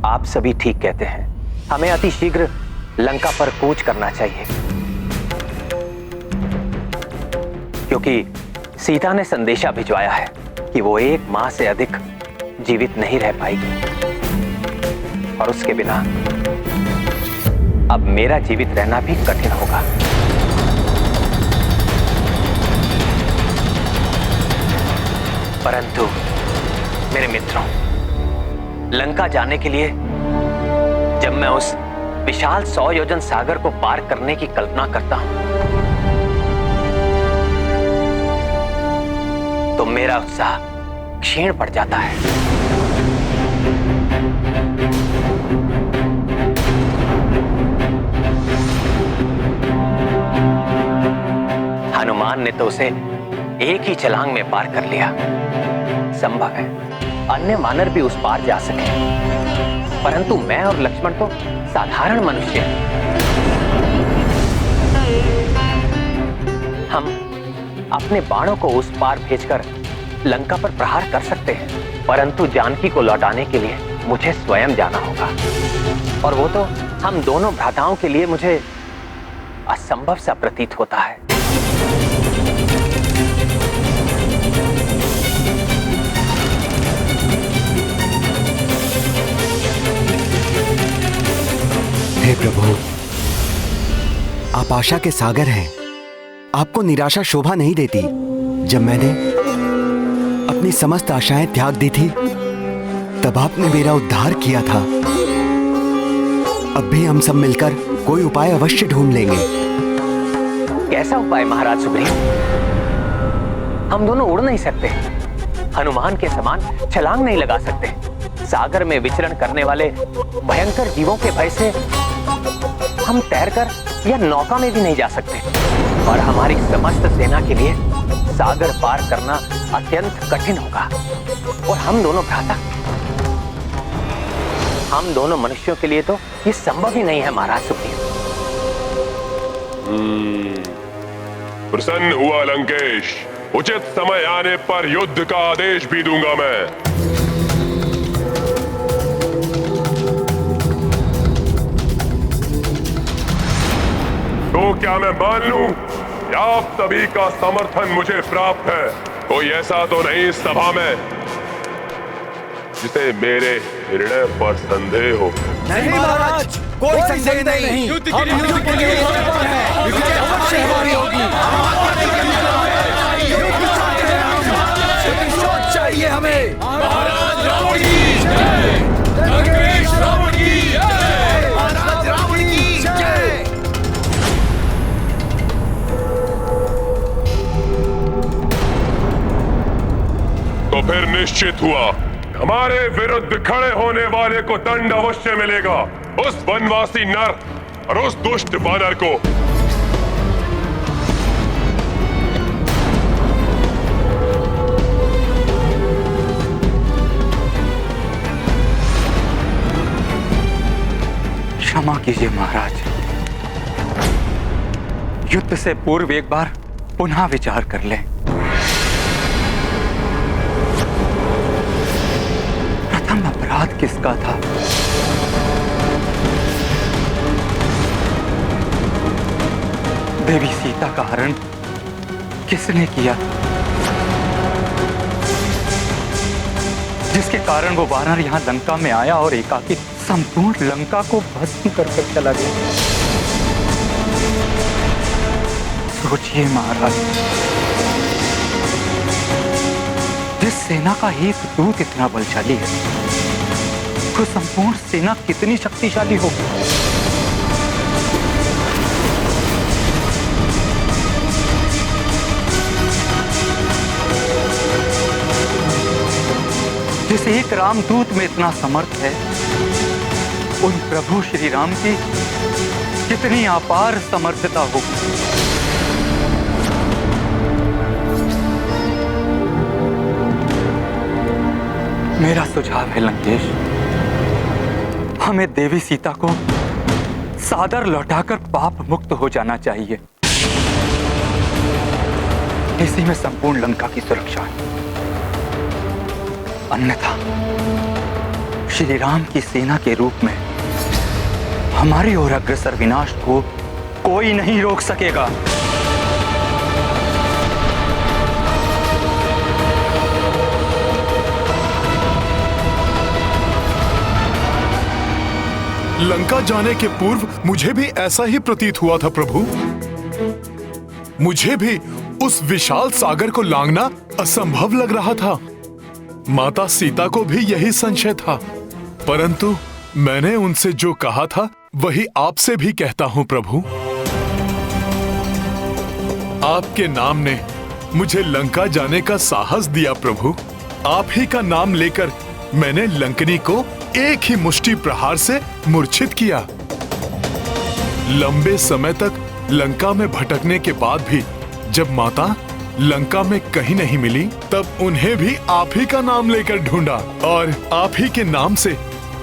आप सभी ठीक कहते हैं। हमें अति शीघ्र लंका पर कूच करना चाहिए, क्योंकि सीता ने संदेशा भिजवाया है कि वो 1 माह से अधिक जीवित नहीं रह पाएगी, और उसके बिना अब मेरा जीवित रहना भी कठिन होगा। परंतु मेरे मित्रों, लंका जाने के लिए जब मैं उस विशाल 100 योजन सागर को पार करने की कल्पना करता हूं, तो मेरा उत्साह क्षीण पड़ जाता है। हनुमान ने तो उसे एक ही छलांग में पार कर लिया। संभव है अन्य वानर भी उस पार जा सके, परंतु मैं और लक्ष्मण तो साधारण मनुष्य हैं। हम अपने बाणों को उस पार भेजकर लंका पर प्रहार कर सकते हैं, परंतु जानकी को लौटाने के लिए मुझे स्वयं जाना होगा, और वो तो हम दोनों भ्राताओं के लिए मुझे असंभव सा प्रतीत होता है। हे प्रभु, आप आशा के सागर हैं। आपको निराशा शोभा नहीं देती। जब मैंने अपनी समस्त आशाएं त्याग दी थी, तब आपने मेरा उद्धार किया था। अब भी हम सब मिलकर कोई उपाय अवश्य ढूंढ लेंगे। कैसा उपाय महाराज सुग्रीव? हम दोनों उड़ नहीं सकते, हनुमान के समान छलांग नहीं लगा सकते, सागर में विचरण करने वाले भयंकर जीवों के भय से हम तैरकर या नौका में भी नहीं जा सकते, और हमारी समस्त सेना के लिए सागर पार करना अत्यंत कठिन होगा। और हम दोनों भ्राता, हम दोनों मनुष्यों के लिए तो ये संभव ही नहीं है महाराज सुग्रीव। प्रसन्न हुआ लंकेश। उचित समय आने पर युद्ध का आदेश भी दूंगा मैं। तो क्या मैं मान लूं कि आप सभी का समर्थन मुझे प्राप्त है? कोई ऐसा तो नहीं इस सभा में जिसे मेरे निर्णय पर संदेह हो? नहीं महाराज, कोई संदेह नहीं। युद्ध के लिए तत्पर हैं। विजय अवश्य हमारी होगी। प्रतिशोध चाहिए हमें। महाराज रावण की जय। लंकेश रावण की जय। महाराज रावण की जय। तो फिर निश्चित हुआ, हमारे विरुद्ध खड़े होने वाले को दंड अवश्य मिलेगा। उस वनवासी नर और उस दुष्ट वानर को। क्षमा कीजिए महाराज, युद्ध से पूर्व एक बार पुनः विचार कर लें। प्रथम अपराध किसका था? देवी सीता का हरण किसने किया, जिसके कारण वो वानर यहां लंका में आया और एकाकी संपूर्ण लंका को भस्म कर चला गया? सोचिए महाराज, जिस सेना का एक दूत इतना बलशाली है, तो संपूर्ण सेना कितनी शक्तिशाली होगी। जिस एक रामदूत में इतना समर्थ है, उन प्रभु श्री राम की कितनी अपार समर्थता होगी। मेरा सुझाव है लंकेश, हमें देवी सीता को सादर लौटाकर पाप मुक्त हो जाना चाहिए। इसी में संपूर्ण लंका की सुरक्षा है। अन्यथा श्री राम की सेना के रूप में हमारी ओर अग्रसर विनाश को कोई नहीं रोक सकेगा। लंका जाने के पूर्व मुझे भी ऐसा ही प्रतीत हुआ था प्रभु। मुझे भी उस विशाल सागर को लांघना असंभव लग रहा था। माता सीता को भी यही संशय था, परंतु मैंने उनसे जो कहा था वही आपसे भी कहता हूं प्रभु। आपके नाम ने मुझे लंका जाने का साहस दिया प्रभु। आप ही का नाम लेकर मैंने लंकनी को एक ही मुष्टि प्रहार से मूर्छित किया। लंबे समय तक लंका में भटकने के बाद भी जब माता लंका में कहीं नहीं मिली, तब उन्हें भी आप ही का नाम लेकर ढूंढा और आप ही के नाम से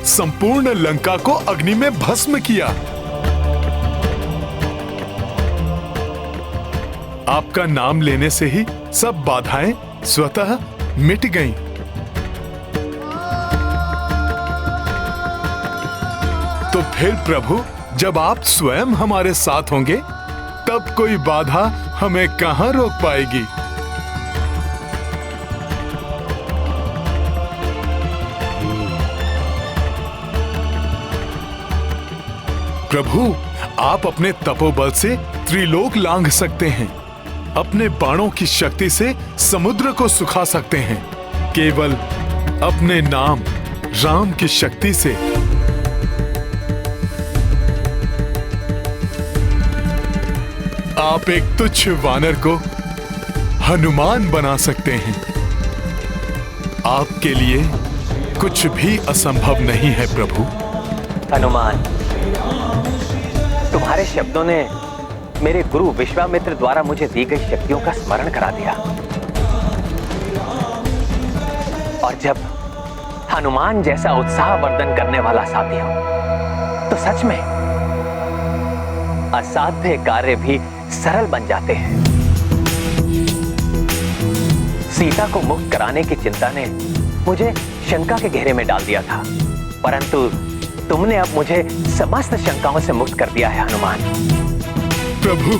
संपूर्ण लंका को अग्नि में भस्म किया। आपका नाम लेने से ही सब बाधाएं स्वतः मिट गईं। तो फिर प्रभु, जब आप स्वयं हमारे साथ होंगे तब कोई बाधा हमें कहां रोक पाएगी। प्रभु, आप अपने तपोबल से त्रिलोक लांघ सकते हैं। अपने बाणों की शक्ति से समुद्र को सुखा सकते हैं। केवल अपने नाम राम की शक्ति से। आप एक तुच्छ वानर को हनुमान बना सकते हैं। आपके लिए कुछ भी असंभव नहीं है प्रभु। हनुमान, तुम्हारे शब्दों ने मेरे गुरु विश्वामित्र द्वारा मुझे दी गई शक्तियों का स्मरण करा दिया। और जब हनुमान जैसा उत्साहवर्धन करने वाला साथी हो, तो सच में असाध्य कार्य भी सरल बन जाते हैं। सीता को मुक्त कराने की चिंता ने मुझे शंका के घेरे में डाल दिया था, परंतु तुमने अब मुझे समस्त शंकाओं से मुक्त कर दिया है हनुमान। प्रभु,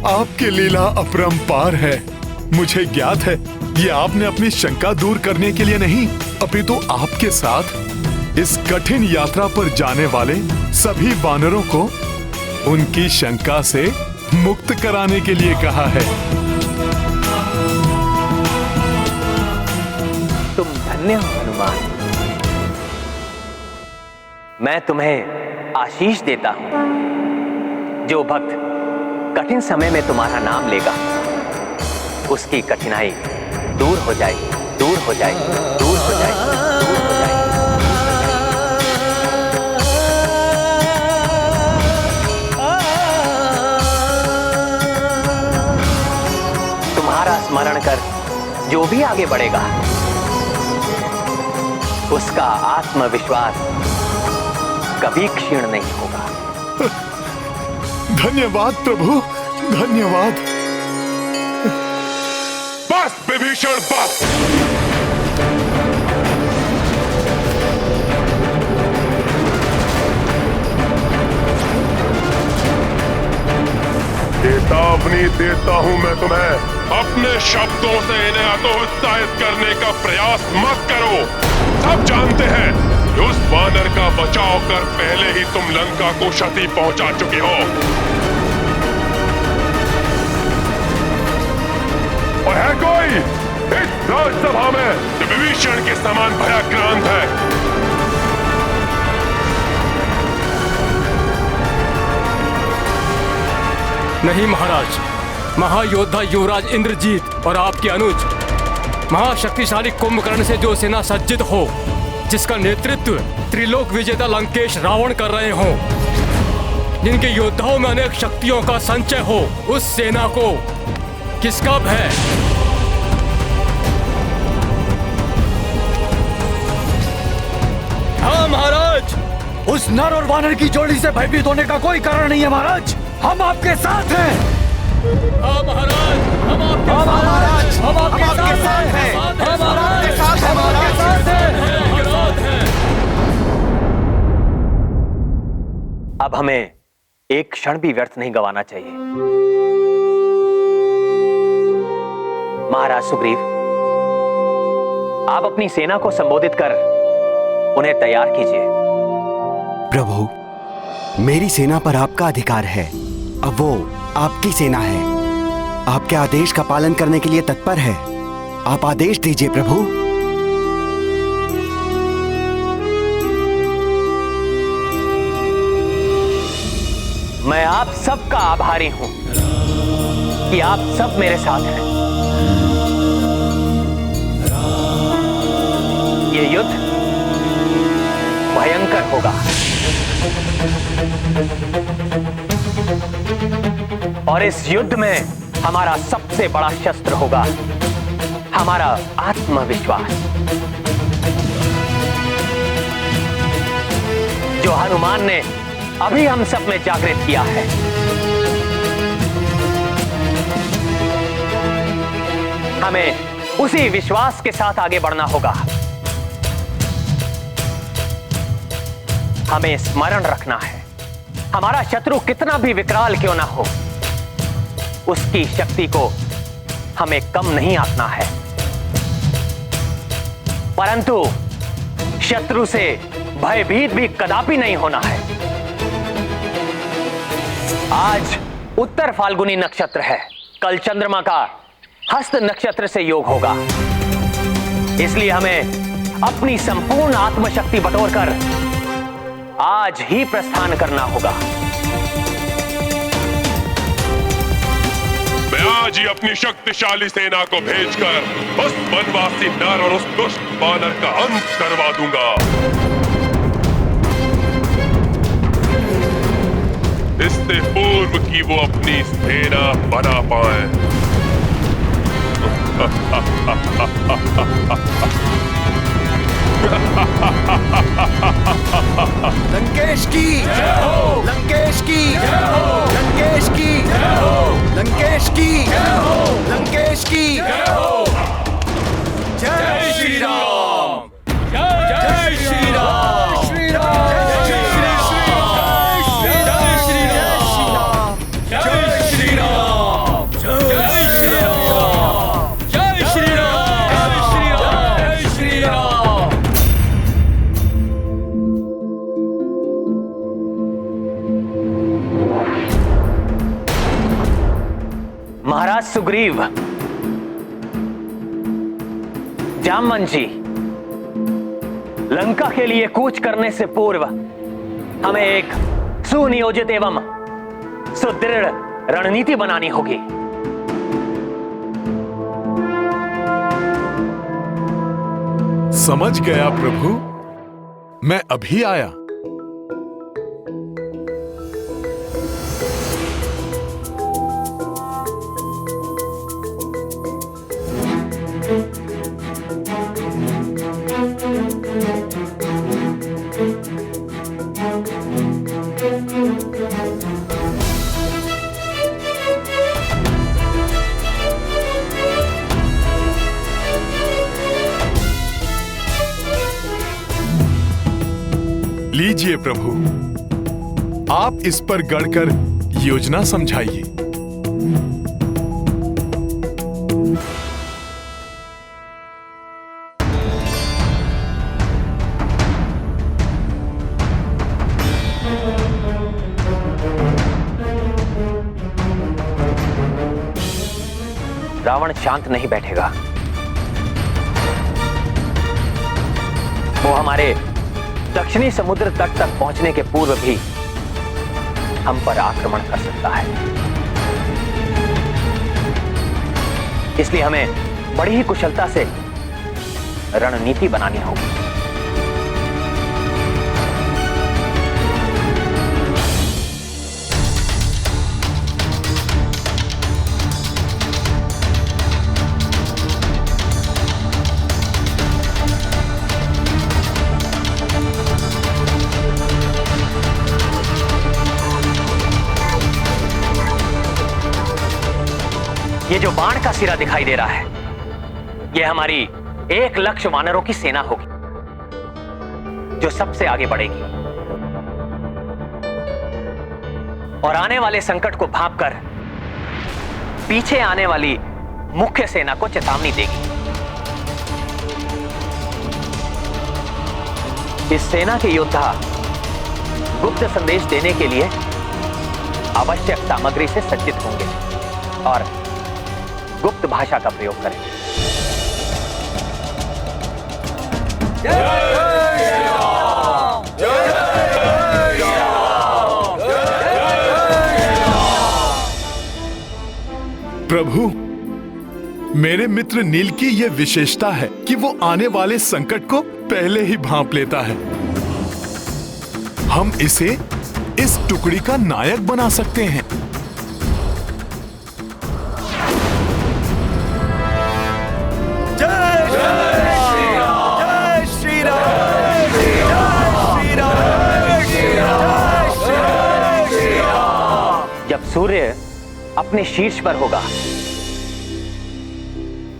आपकी लीला अपरंपार है। मुझे ज्ञात है ये आपने अपनी शंका दूर करने के लिए नहीं, अपितु आपके साथ इस कठिन यात्रा पर जाने वाले सभी वानरों को उनकी शंका से मुक्त कराने के लिए कहा है। तुम धन्य हो हनुमान। मैं तुम्हें आशीष देता हूं। जो भक्त कठिन समय में तुम्हारा नाम लेगा, उसकी कठिनाई दूर हो जाएगी, दूर हो जाएगी, दूर हो जाएगी, दूर हो जाएगी। तुम्हारा स्मरण कर जो भी आगे बढ़ेगा, उसका आत्मविश्वास कभी क्षीण नहीं होगा। धन्यवाद प्रभु, धन्यवाद। बस विभीषण, बस। चेतावनी देता हूं मैं तुम्हें, अपने शब्दों से इन्हें हतोत्साहित करने का प्रयास मत करो। सब जानते हैं कि उस वानर का बचाव कर पहले ही तुम लंका को क्षति पहुंचा चुके हो। और है कोई इस राजसभा में जो विभीषण के समान भयाक्रांत है? नहीं महाराज, महायोद्धा युवराज इंद्रजीत और आपके अनुज, महाशक्तिशाली कुंभकर्ण से जो सेना सज्जित हो, जिसका नेतृत्व त्रिलोक विजेता लंकेश रावण कर रहे हो, जिनके योद्धाओं में अनेक शक्तियों का संचय हो, उस सेना को किसका भय? हाँ महाराज, उस नर और वानर की जोड़ी से भयभीत होने का कोई कारण नहीं है महाराज। हम आपके साथ हैं। हाँ महाराज, हम आपके महाराज, हम आपके साथ हैं। हम आपके साथ हैं महाराज। अब हमें एक क्षण भी व्यर्थ नहीं गंवाना चाहिए। महाराज सुग्रीव, आप अपनी सेना को संबोधित कर उन्हें तैयार कीजिए। प्रभु, मेरी सेना पर आपका अधिकार है। अब वो आपकी सेना है, आपके आदेश का पालन करने के लिए तत्पर है। आप आदेश दीजिए प्रभु। मैं आप सबका आभारी हूं कि आप सब मेरे साथ हैं। ये युद्ध भयंकर होगा और इस युद्ध में हमारा सबसे बड़ा शस्त्र होगा हमारा आत्मविश्वास, जो हनुमान ने अभी हम सब में जागृत किया है। हमें उसी विश्वास के साथ आगे बढ़ना होगा। हमें स्मरण रखना है, हमारा शत्रु कितना भी विकराल क्यों ना हो, उसकी शक्ति को हमें कम नहीं आंकना है, परंतु शत्रु से भयभीत भी कदापि नहीं होना है। आज उत्तर फाल्गुनी नक्षत्र है, कल चंद्रमा का हस्त नक्षत्र से योग होगा। इसलिए हमें अपनी संपूर्ण आत्मशक्ति बटोरकर आज ही प्रस्थान करना होगा। मैं आज ही अपनी शक्तिशाली सेना को भेजकर उस वनवासी नर और उस दुष्ट बानर का अंत करवा दूंगा। इससे पूर्व कि वो अपनी सेना बना पाए। लंकेश की जय हो, लंकेश की जय हो, लंकेश की जय हो, लंकेश की जय हो, लंकेश की जय हो। जय श्री राम, जय श्री राम, श्री राम, जय श्री राम, जय श्री राम, जय श्री राम, जय श्री राम, जय श्री राम, जय श्री राम। महाराज सुग्रीव, जामवन जी, लंका के लिए कूच करने से पूर्व हमें एक सुनियोजित एवं सुदृढ़ रणनीति बनानी होगी। समझ गया प्रभु, मैं अभी आया। लीजिए प्रभु, आप इस पर गढ़कर योजना समझाइए। रावण शांत नहीं बैठेगा। वो हमारे दक्षिणी समुद्र तट तक पहुंचने के पूर्व भी हम पर आक्रमण कर सकता है। इसलिए हमें बड़ी ही कुशलता से रणनीति बनानी होगी। ये जो बाण का सिरा दिखाई दे रहा है, ये हमारी 1 लाख वानरों की सेना होगी जो सबसे आगे बढ़ेगी। और आने वाले संकट को भांपकर पीछे आने वाली मुख्य सेना को चेतावनी देगी। इस सेना के योद्धा गुप्त संदेश देने के लिए आवश्यक सामग्री से सज्जित होंगे और गुप्त भाषा का प्रयोग करेंगे। प्रभु, मेरे मित्र नील की यह विशेषता है कि वो आने वाले संकट को पहले ही भांप लेता है। हम इसे इस टुकड़ी का नायक बना सकते हैं। जब सूर्य अपने शीर्ष पर होगा,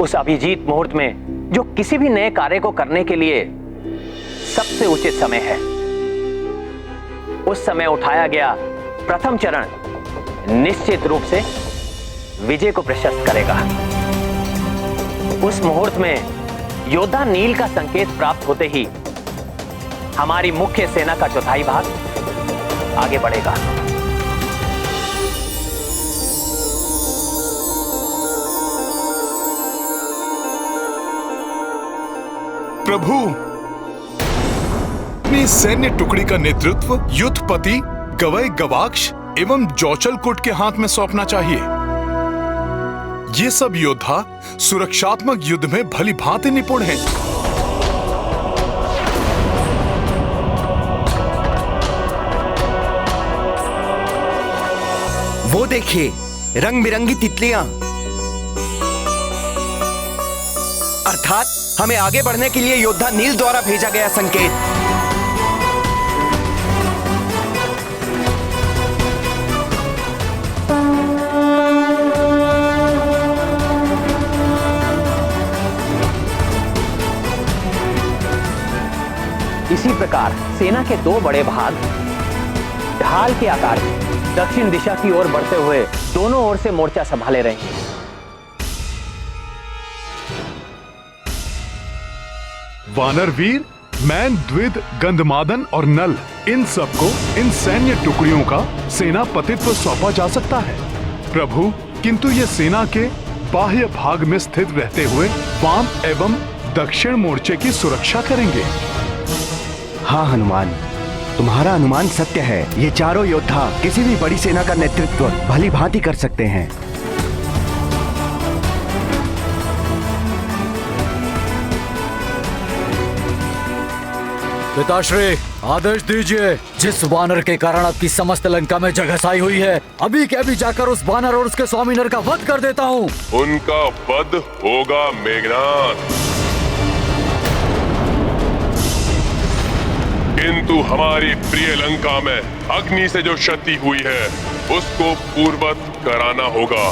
उस अभिजीत मुहूर्त में जो किसी भी नए कार्य को करने के लिए सबसे उचित समय है, उस समय उठाया गया प्रथम चरण निश्चित रूप से विजय को प्रशस्त करेगा। उस मुहूर्त में योद्धा नील का संकेत प्राप्त होते ही हमारी मुख्य सेना का चौथाई भाग आगे बढ़ेगा। प्रभु, अपनी सैन्य टुकड़ी का नेतृत्व युद्धपति गवई गवाक्ष एवं जौचलकोट के हाथ में सौंपना चाहिए। ये सब योद्धा सुरक्षात्मक युद्ध में भली भांति निपुण हैं। वो देखिए, रंग बिरंगी तितलियां। अर्थात हमें आगे बढ़ने के लिए योद्धा नील द्वारा भेजा गया संकेत। इसी प्रकार सेना के दो बड़े भाग ढाल के आकार में दक्षिण दिशा की ओर बढ़ते हुए दोनों ओर से मोर्चा संभाले रहेंगे। वानर वीर, मैन, द्विद, गंधमादन और नल, इन सबको इन सैन्य टुकड़ियों का सेनापतित्व सौंपा जा सकता है। प्रभु, किंतु ये सेना के बाह्य भाग में स्थित रहते हुए वाम एवं दक्षिण मोर्चे की सुरक्षा करेंगे। हाँ हनुमान, तुम्हारा अनुमान सत्य है। ये चारों योद्धा किसी भी बड़ी सेना का नेतृत्व भली भांति कर सकते हैं। पिताश्री, आदेश दीजिए। जिस वानर के कारण आपकी समस्त लंका में जगहसाई हुई है, अभी के अभी जाकर उस वानर और उसके स्वामी नर का वध कर देता हूँ। उनका वध होगा मेघनाथ, किंतु हमारी प्रिय लंका में अग्नि से जो क्षति हुई है उसको पूर्ववत कराना होगा।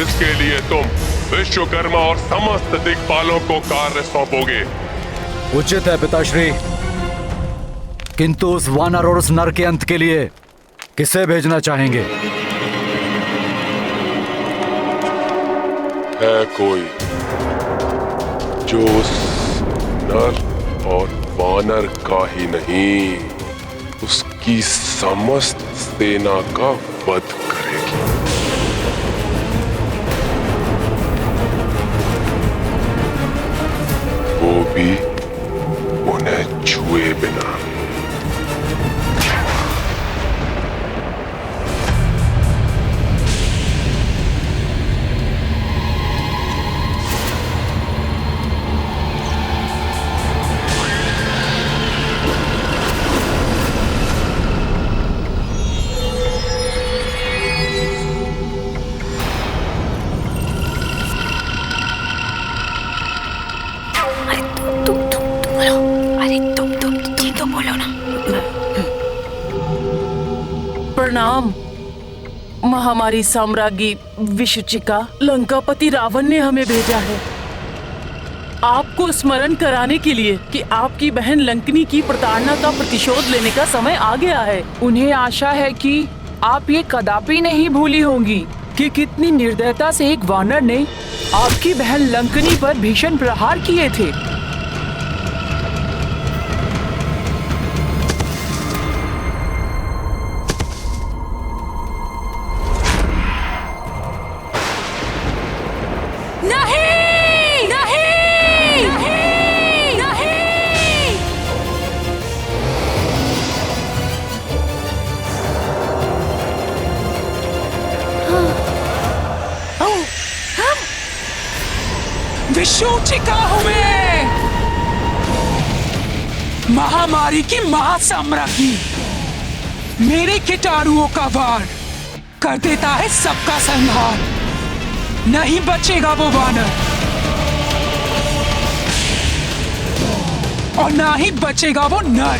इसके लिए तुम विश्वकर्मा और समस्त दिक्पालों को कार्य सौंपोगे। उचित है पिताश्री, किंतु उस वानर और उस नर के अंत के लिए किसे भेजना चाहेंगे? है कोई जो उस नर और वानर का ही नहीं, उसकी समस्त सेना का वध करेगी। वो भी उन्हें छुए बिना। प्रणाम महामारी साम्राज्ञी विशुचिका। लंकापति रावण ने हमें भेजा है आपको स्मरण कराने के लिए कि आपकी बहन लंकनी की प्रताड़ना का प्रतिशोध लेने का समय आ गया है। उन्हें आशा है कि आप ये कदापि नहीं भूली होंगी कि कितनी निर्दयता से एक वानर ने आपकी बहन लंकनी पर भीषण प्रहार किए थे। नहीं, नहीं, नहीं, नहीं। विषूचिका हूँ मैं, महामारी की महासाम्राज्ञी। मेरे कीटाणुओं का वार कर देता है सबका संहार। नहीं बचेगा वो वानर और ना ही बचेगा वो नर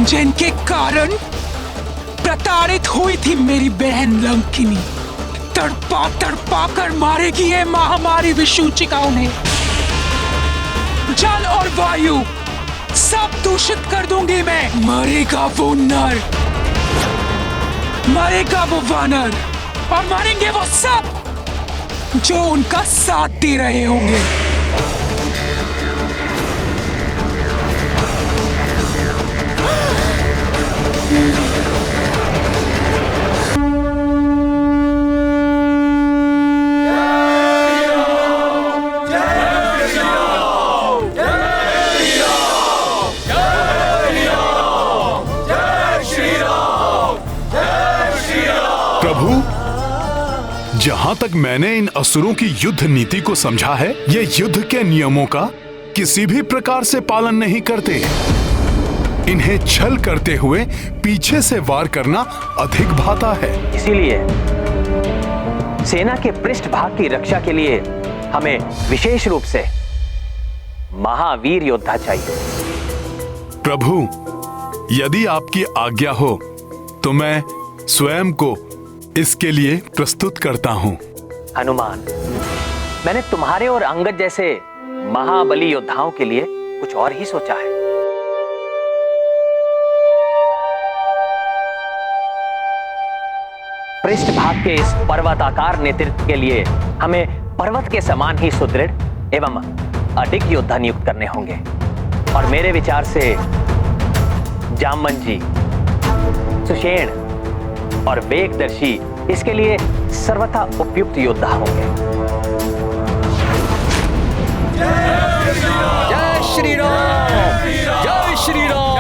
जिनके कारण प्रताड़ित हुई थी मेरी बहन लंकिनी। तड़पा तड़पा कर मारेगी ये महामारी विषूचिका उन्हें। जल और वायु सब दूषित कर दूंगी मैं। मरेगा वो नर, मरेगा वो वानर और मरेंगे वो सब जो उनका साथ दे रहे होंगे। जहां तक मैंने इन असुरों की युद्ध नीति को समझा है, ये युद्ध के नियमों का किसी भी प्रकार से पालन नहीं करते। इन्हें छल करते हुए पीछे से वार करना अधिक भाता है। इसीलिए सेना के पृष्ठभाग की रक्षा के लिए हमें विशेष रूप से महावीर योद्धा चाहिए। प्रभु, यदि आपकी आज्ञा हो तो मैं स्वयं को इसके लिए प्रस्तुत करता हूं। हनुमान, मैंने तुम्हारे और अंगद जैसे महाबली योद्धाओं के लिए कुछ और ही सोचा है। पृष्ठभाग के इस पर्वताकार नेतृत्व के लिए हमें पर्वत के समान ही सुदृढ़ एवं अडिग योद्धा नियुक्त करने होंगे। और मेरे विचार से जामवंत जी, सुषेण और वेगदर्शी इसके लिए सर्वथा उपयुक्त योद्धा होंगे। जय श्री राम, जय श्री राम,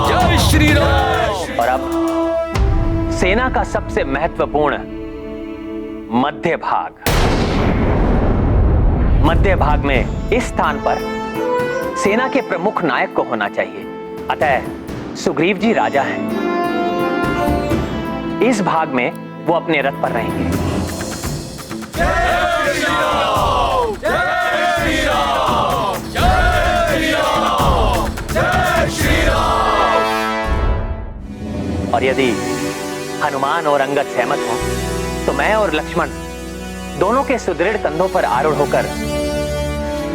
जय श्री राम। और अब सेना का सबसे महत्वपूर्ण मध्य भाग। मध्य भाग में इस स्थान पर सेना के प्रमुख नायक को होना चाहिए। अतः सुग्रीव जी राजा हैं। इस भाग में वो अपने रथ पर रहेंगे। जय श्री राम, जय श्री राम, जय श्री राम, जय श्री राम। और यदि हनुमान और अंगद सहमत हो तो मैं और लक्ष्मण दोनों के सुदृढ़ कंधों पर आरूढ़ होकर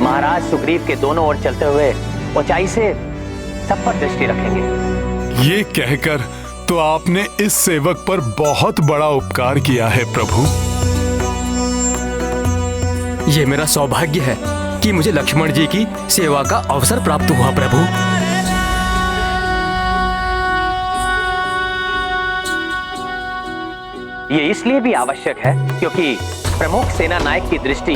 महाराज सुग्रीव के दोनों ओर चलते हुए ऊंचाई से सब पर दृष्टि रखेंगे। ये कहकर तो आपने इस सेवक पर बहुत बड़ा उपकार किया है प्रभु। ये मेरा सौभाग्य है कि मुझे लक्ष्मण जी की सेवा का अवसर प्राप्त हुआ प्रभु। ये इसलिए भी आवश्यक है क्योंकि प्रमुख सेना नायक की दृष्टि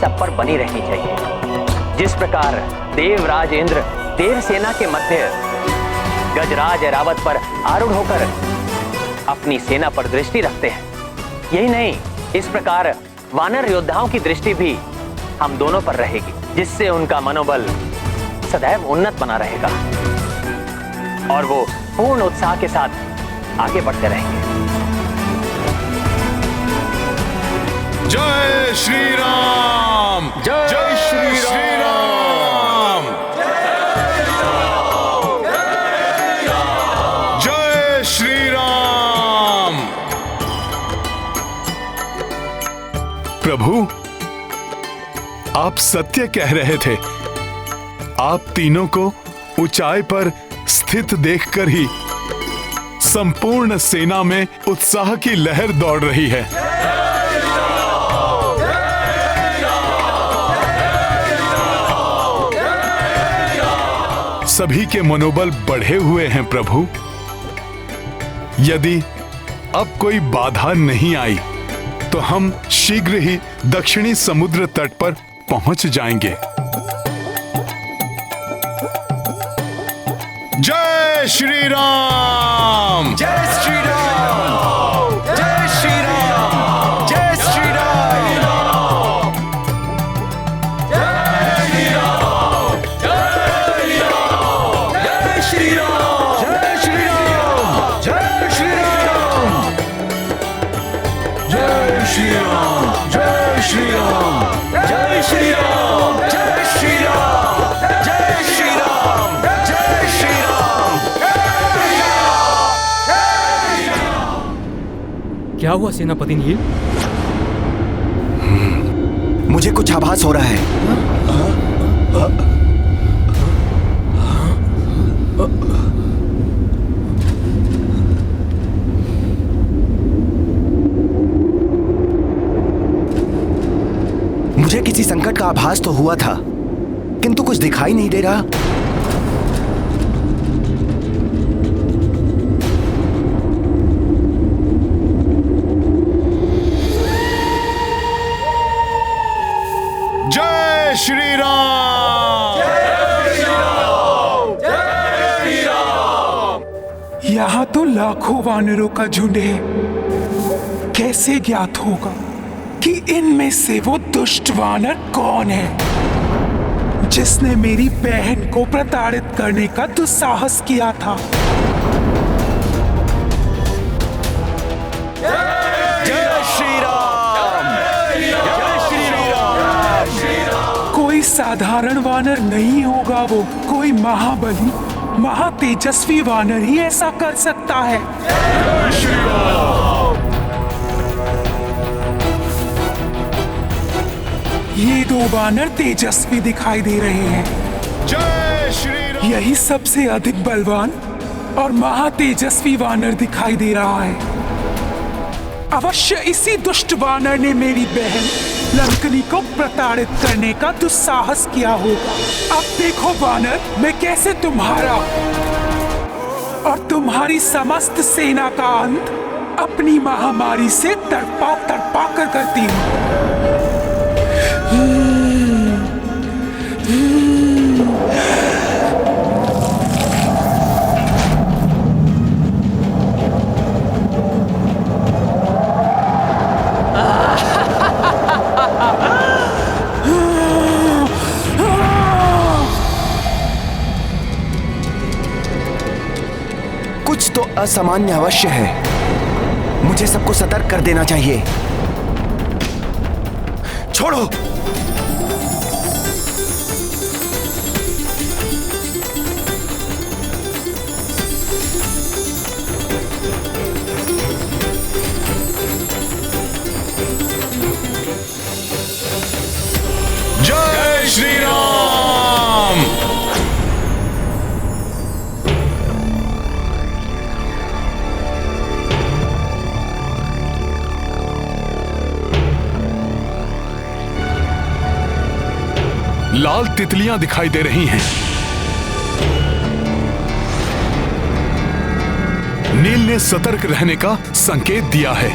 सब पर बनी रहनी चाहिए। जिस प्रकार देवराज इंद्र देव सेना के मध्य गजराज ऐरावत पर आरूढ़ होकर अपनी सेना पर दृष्टि रखते हैं, यही नहीं, इस प्रकार वानर योद्धाओं की दृष्टि भी हम दोनों पर रहेगी, जिससे उनका मनोबल सदैव उन्नत बना रहेगा और वो पूर्ण उत्साह के साथ आगे बढ़ते रहेंगे। जय श्री राम, जय श्री राम, जय श्री राम। प्रभु, आप सत्य कह रहे थे। आप तीनों को ऊंचाई पर स्थित देखकर ही संपूर्ण सेना में उत्साह की लहर दौड़ रही है। सभी के मनोबल बढ़े हुए हैं प्रभु। यदि अब कोई बाधा नहीं आई तो हम शीघ्र ही दक्षिणी समुद्र तट पर पहुंच जाएंगे। जय श्री राम! जय श्री राम! जय श्री राम! जय श्री राम! जय श्री राम! जय श्री राम! जय श्री राम! जय श्री राम! जय श्री राम! जय श्री राम! जय श्री राम! जय श्री राम! जय श्री राम! जय श्री राम! क्या हुआ सेनापति नील? मुझे कुछ आभास हो रहा है। मुझे किसी संकट का आभास तो हुआ था, किंतु कुछ दिखाई नहीं दे रहा। जय श्री राम! यहाँ तो लाखों वानरों का झुंड है। कैसे ज्ञात होगा कि इनमें से वो दुष्ट वानर कौन है जिसने मेरी बहन को प्रताड़ित करने का दुस्साहस किया था? जय श्री राम! जय श्री राम! कोई साधारण वानर नहीं होगा वो, कोई महाबली महातेजस्वी वानर ही ऐसा कर सकता है। ये दो वानर तेजस्वी दिखाई दे रहे हैं। जय श्री राम! यही सबसे अधिक बलवान और महातेजस्वी वानर दिखाई दे रहा है। अवश्य इसी दुष्ट वानर ने मेरी बहन लंकनी को प्रताड़ित करने का दुस्साहस किया होगा। अब देखो वानर, मैं कैसे तुम्हारा और तुम्हारी समस्त सेना का अंत अपनी महामारी से तड़पा तड़पा कर करती हूँ। कुछ तो असामान्य अवश्य है। मुझे सबको सतर्क कर देना चाहिए। छोड़ो! जय श्री राम! लाल तितलियां दिखाई दे रही हैं। नील ने सतर्क रहने का संकेत दिया है।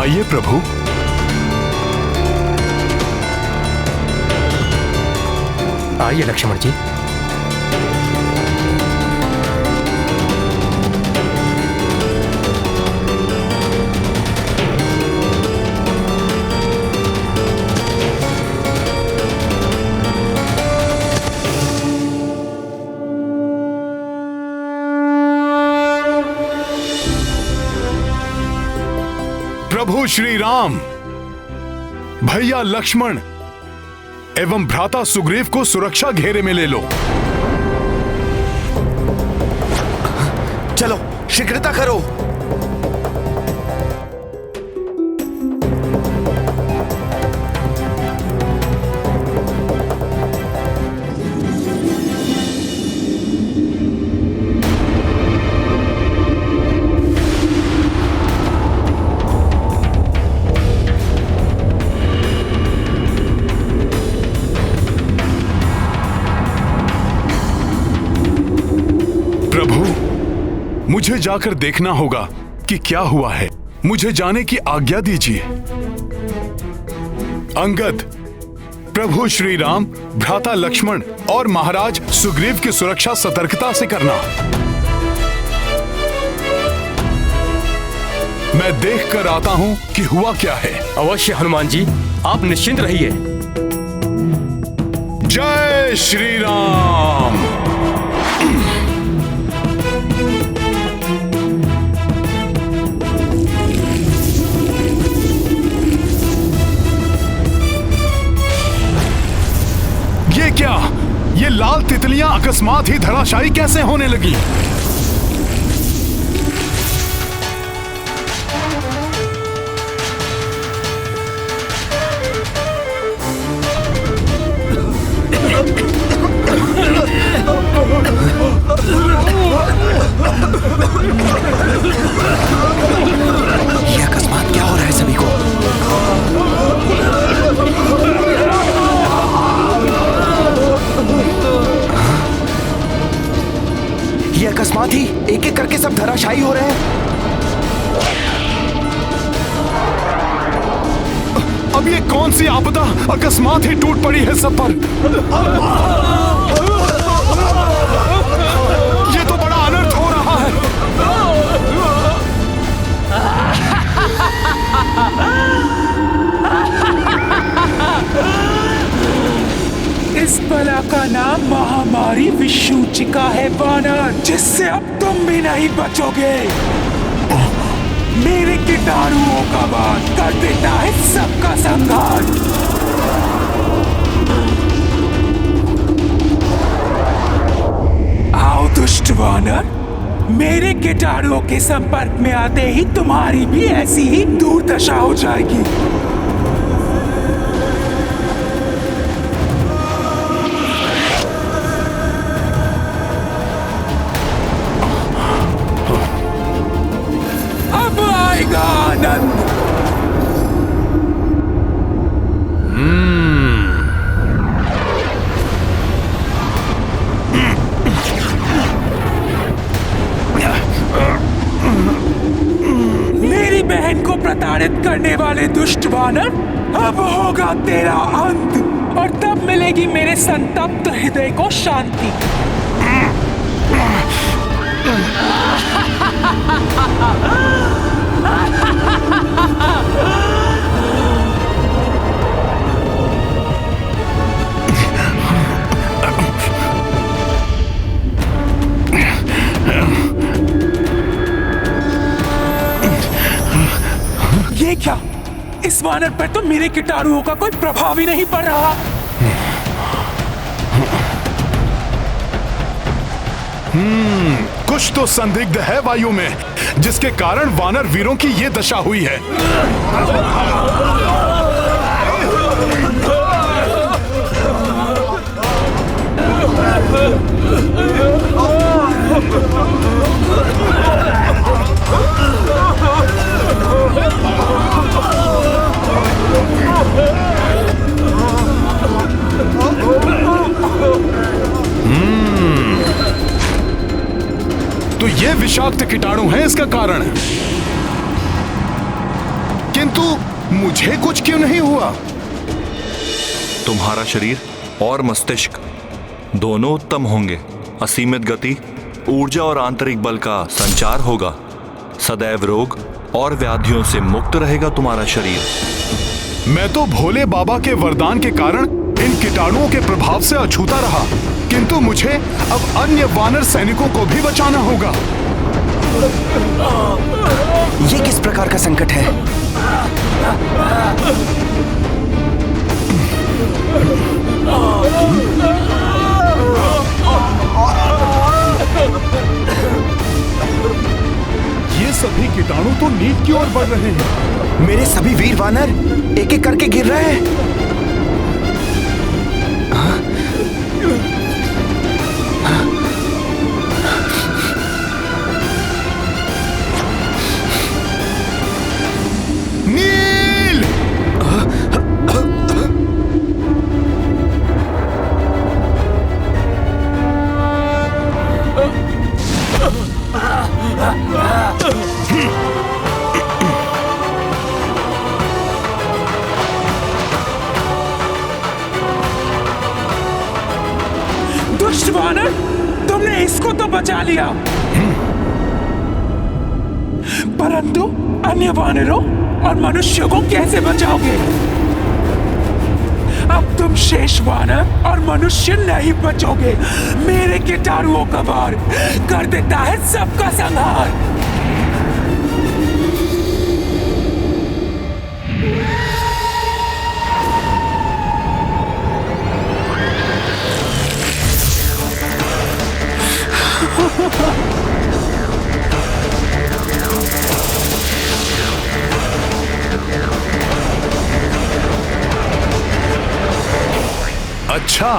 आइए प्रभु। आइए लक्ष्मण जी। प्रभु श्री राम, भैया लक्ष्मण एवं भ्राता सुग्रीव को सुरक्षा घेरे में ले लो। चलो शीघ्रता करो। मुझे जाकर देखना होगा कि क्या हुआ है। मुझे जाने की आज्ञा दीजिए। अंगद, प्रभु श्री राम, भ्राता लक्ष्मण और महाराज सुग्रीव की सुरक्षा सतर्कता से करना। मैं देख कर आता हूं कि हुआ क्या है। अवश्य हनुमान जी, आप निश्चिंत रहिए। जय श्री राम। ये क्या? ये लाल तितलियां अकस्मात ही धराशायी कैसे होने लगी? ये अकस्मात क्या हो रहा है सभी को? ये अकस्मात ही एक एक करके सब धराशायी हो रहे हैं। अब ये कौन सी आपदा अकस्मात ही टूट पड़ी है सब पर? ये तो बड़ा अनर्थ हो रहा है। इस बला का नाम महामारी विषूचिका है वानर, जिससे अब तुम भी नहीं बचोगे। मेरे कीटाणुओं का वार कर देता है सबका संहार। आओ दुष्ट वानर, मेरे कीटाणुओं के संपर्क में आते ही तुम्हारी भी ऐसी ही दुर्दशा हो जाएगी। अब आएगा आनंद। मेरी बहन को प्रताड़ित करने वाले दुष्ट वानर, अब होगा तेरा अंत, और तब मिलेगी मेरे संतप्त हृदय को शांति। ये क्या? इस वानर पर तो मेरे कीटाणुओं का कोई प्रभाव ही नहीं पड़ रहा। कुछ तो संदिग्ध है वायु में, जिसके कारण वानर वीरों की ये दशा हुई है। तो ये विषाक्त कीटाणु है इसका कारण, किंतु मुझे कुछ क्यों नहीं हुआ? तुम्हारा शरीर और मस्तिष्क दोनों उत्तम होंगे। असीमित गति, ऊर्जा और आंतरिक बल का संचार होगा। सदैव रोग और व्याधियों से मुक्त रहेगा तुम्हारा शरीर। मैं तो भोले बाबा के वरदान के कारण इन कीटाणुओं के प्रभाव से अछूता रहा, किंतु मुझे अब अन्य वानर सैनिकों को भी बचाना होगा। ये किस प्रकार का संकट है? ये सभी कीटाणु तो नीच की ओर बढ़ रहे हैं। मेरे सभी वीर वानर एक एक करके गिर रहे हैं। नील! बचा लिया, परंतु अन्य वानरों और मनुष्यों को कैसे बचाओगे? अब तुम शेष वानर और मनुष्य नहीं बचोगे। मेरे कीटाणुओं का वार कर देता है सबका संहार। अच्छा,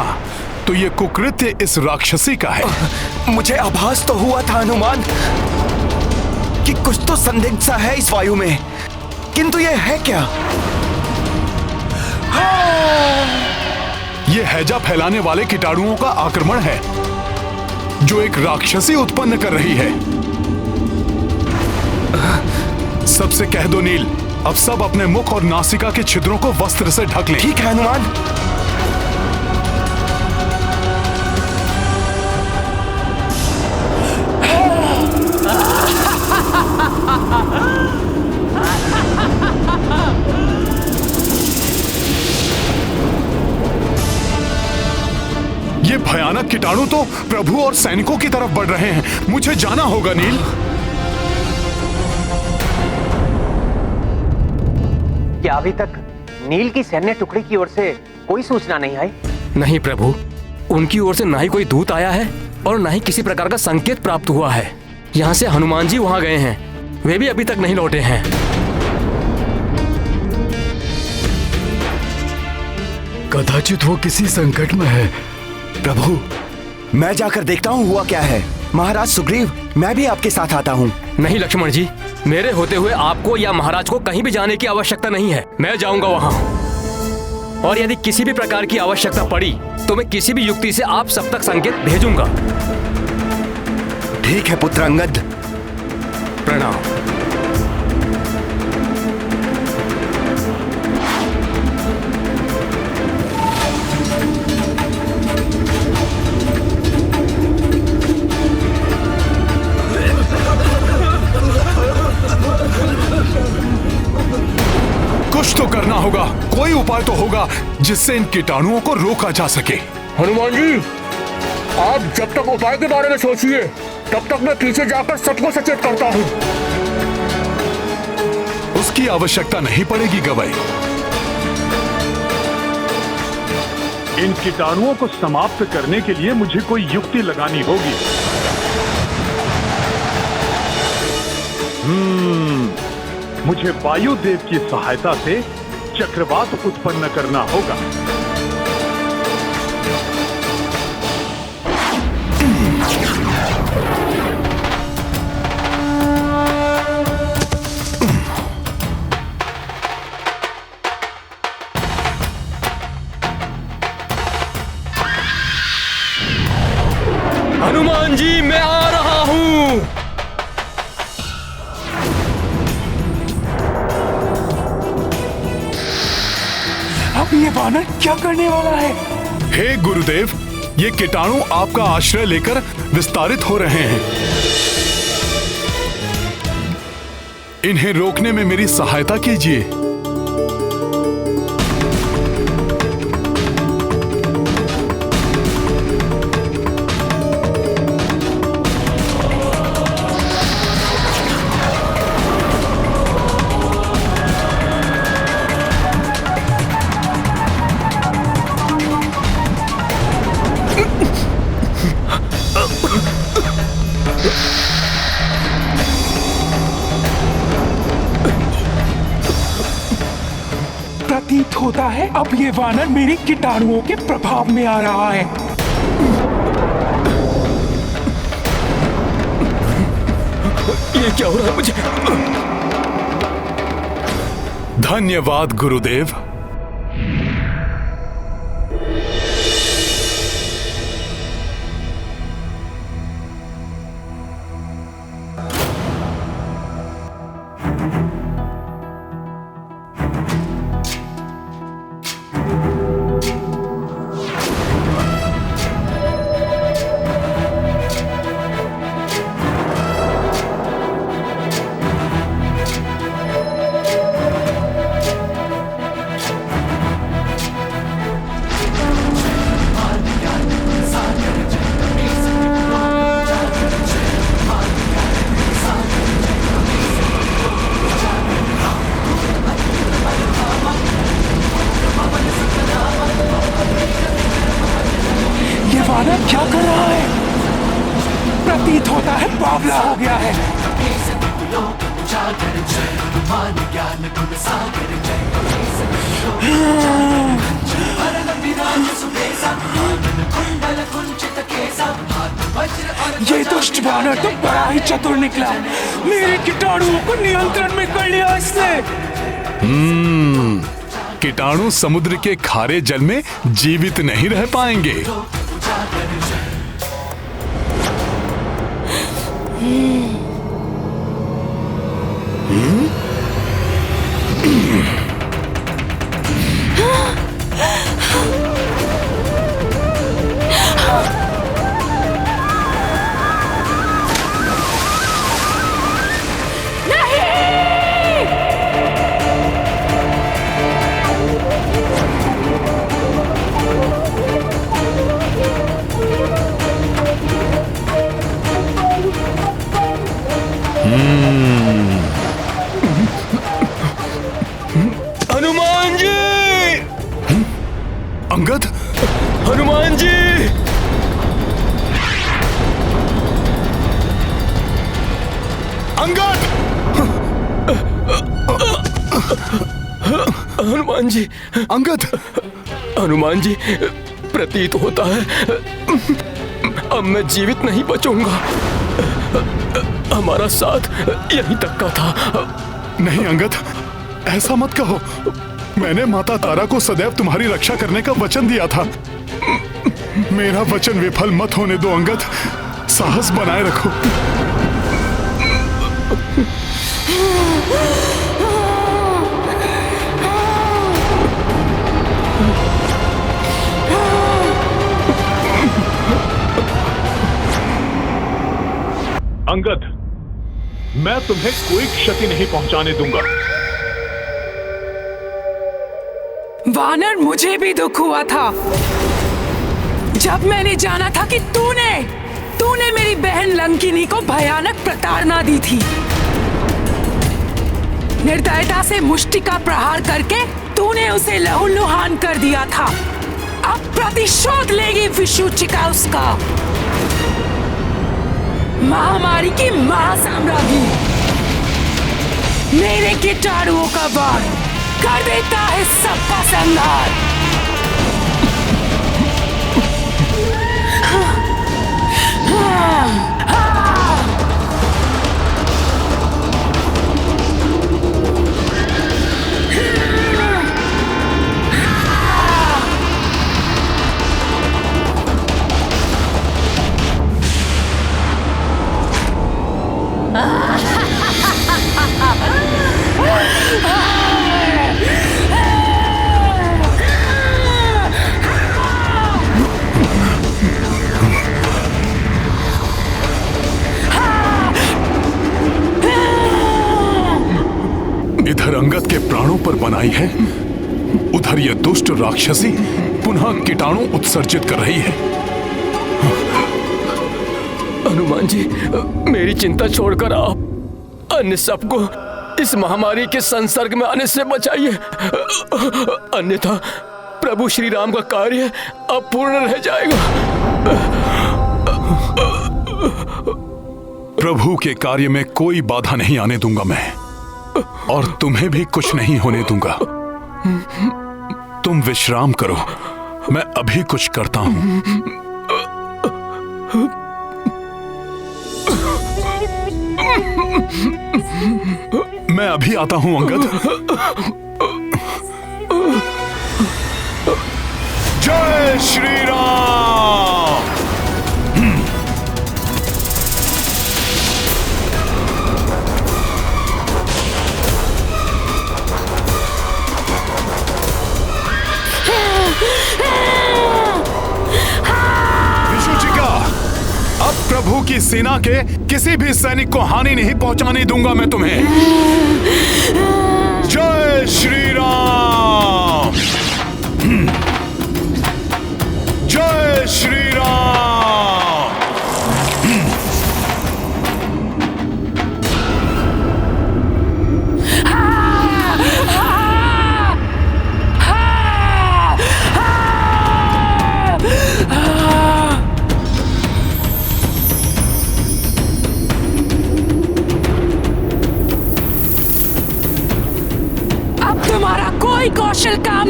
तो ये कुकृत्य इस राक्षसी का है। मुझे आभास तो हुआ था हनुमान कि कुछ तो संदिग्ध सा है इस वायु में, किंतु ये है क्या? ये हैजा फैलाने वाले कीटाणुओं का आक्रमण है जो एक राक्षसी उत्पन्न कर रही है। सबसे कह दो नील, अब सब अपने मुख और नासिका के छिद्रों को वस्त्र से ढक लें। ठीक है हनुमान। ये भयानक कीटाणु तो प्रभु और सैनिकों की तरफ बढ़ रहे हैं। मुझे जाना होगा नील। क्या अभी तक नील की सैन्य टुकड़ी की ओर से कोई सूचना नहीं आई? नहीं प्रभु, उनकी ओर से ना ही कोई दूत आया है और ना ही किसी प्रकार का संकेत प्राप्त हुआ है। यहाँ से हनुमान जी वहाँ गए हैं, वे भी अभी तक नहीं लौटे हैं। कदाचित वो किसी संकट में है। प्रभु, मैं जाकर देखता हूँ हुआ क्या है। महाराज सुग्रीव, मैं भी आपके साथ आता हूँ। नहीं लक्ष्मण जी, मेरे होते हुए आपको या महाराज को कहीं भी जाने की आवश्यकता नहीं है। मैं जाऊंगा वहाँ, और यदि किसी भी प्रकार की आवश्यकता पड़ी तो मैं किसी भी युक्ति से आप सब तक संकेत भेजूंगा। ठीक है पुत्र अंगद। प्रणाम। कुछ तो करना होगा, कोई उपाय तो होगा जिससे इन कीटाणुओं को रोका जा सके। हनुमान जी, आप जब तक उपाय के बारे में सोचिए, तब तक मैं पीछे जाकर सबको सचेत करता हूँ। उसकी आवश्यकता नहीं पड़ेगी गवई। इन कीटाणुओं को समाप्त करने के लिए मुझे कोई युक्ति लगानी होगी। मुझे वायुदेव की सहायता से चक्रवात उत्पन्न करना होगा। हनुमान जी, मैं आ रहा हूँ। अब ये वानर क्या करने वाला है? हे गुरुदेव, ये कीटाणु आपका आश्रय लेकर विस्तारित हो रहे हैं। इन्हें रोकने में मेरी सहायता कीजिए। प्रतीत होता है अब ये वानर मेरी कीटाणुओं के प्रभाव में आ रहा है। ये क्या हो रहा है मुझे? धन्यवाद गुरुदेव। हो गया है। ये दुष्ट वानर तो बड़ा ही चतुर निकला। मेरे कीटाणुओं को नियंत्रण में कर लिया इसने। कीटाणु समुद्र के खारे जल में जीवित नहीं रह पाएंगे। हनुमान जी! अंगद! हनुमान जी! अंगद! हनुमान जी! अंगद! हनुमान जी, प्रतीत होता है अब मैं जीवित नहीं बचूंगा। हमारा साथ यहीं तक का था। नहीं अंगद, ऐसा मत कहो। मैंने माता तारा को सदैव तुम्हारी रक्षा करने का वचन दिया था। मेरा वचन विफल मत होने दो अंगद। साहस बनाए रखो। अंगद, मैं तुम्हें कोई क्षति नहीं पहुंचाने दूंगा। वानर, मुझे भी दुख हुआ था जब मैंने जाना था कि तूने मेरी बहन लंकिनी को भयानक प्रताड़ना दी थी। निर्दयता से मुष्टि का प्रहार करके तूने उसे लहूलुहान कर दिया था। अब प्रतिशोध लेगी विषुचिका उसका। महामारी की महासाम्राज्ञी मेरे कीटाणुओं का वार कर देता है सबका संहार। इधर अंगद के प्राणों पर बनाई है, उधर ये दुष्ट राक्षसी पुनः कीटाणु उत्सर्जित कर रही है। हनुमान जी, मेरी चिंता छोड़कर आप अन्य सबको इस महामारी के संसर्ग में आने से बचाइए, अन्यथा प्रभु श्री राम का कार्य अपूर्ण रह जाएगा। प्रभु के कार्य में कोई बाधा नहीं आने दूंगा मैं, और तुम्हें भी कुछ नहीं होने दूंगा। तुम विश्राम करो, मैं अभी कुछ करता हूं। मैं अभी आता हूं अंगद। जय श्री राम। विशुचिका, अब प्रभु की सेना के किसी भी सैनिक को हानि नहीं पहुंचाने दूंगा मैं तुम्हें। जय श्री राम। जय श्री राम।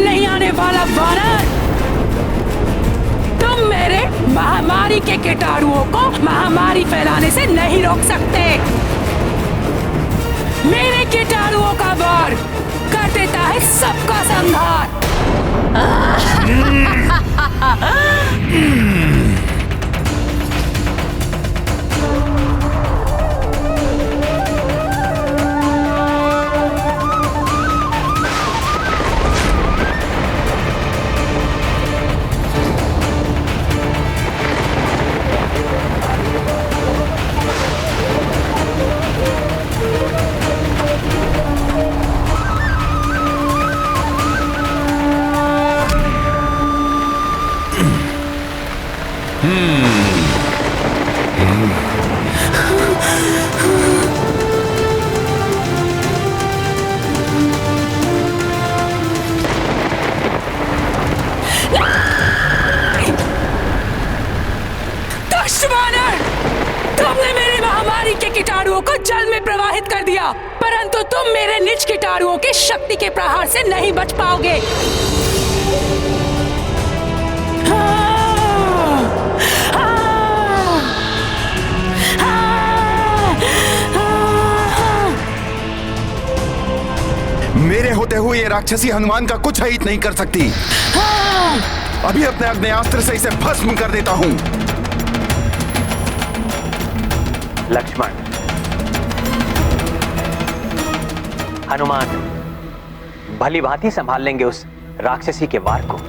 नहीं आने वाला वानर। तुम मेरे महामारी के कीटाणुओं को महामारी फैलाने से नहीं रोक सकते। मेरे कीटाणुओं का वार कर देता है सबका संहार। तुमने मेरी महामारी के कीटाणुओं को जल में प्रवाहित कर दिया, परंतु तुम मेरे निज कीटाणुओं की शक्ति के प्रहार से नहीं बच पाओगे। मेरे होते हुए ये राक्षसी हनुमान का कुछ हित नहीं कर सकती। अभी अपने अग्नेयास्त्र से इसे भस्म कर देता हूँ। लक्ष्मण, हनुमान भली भांति संभाल लेंगे उस राक्षसी के वार को।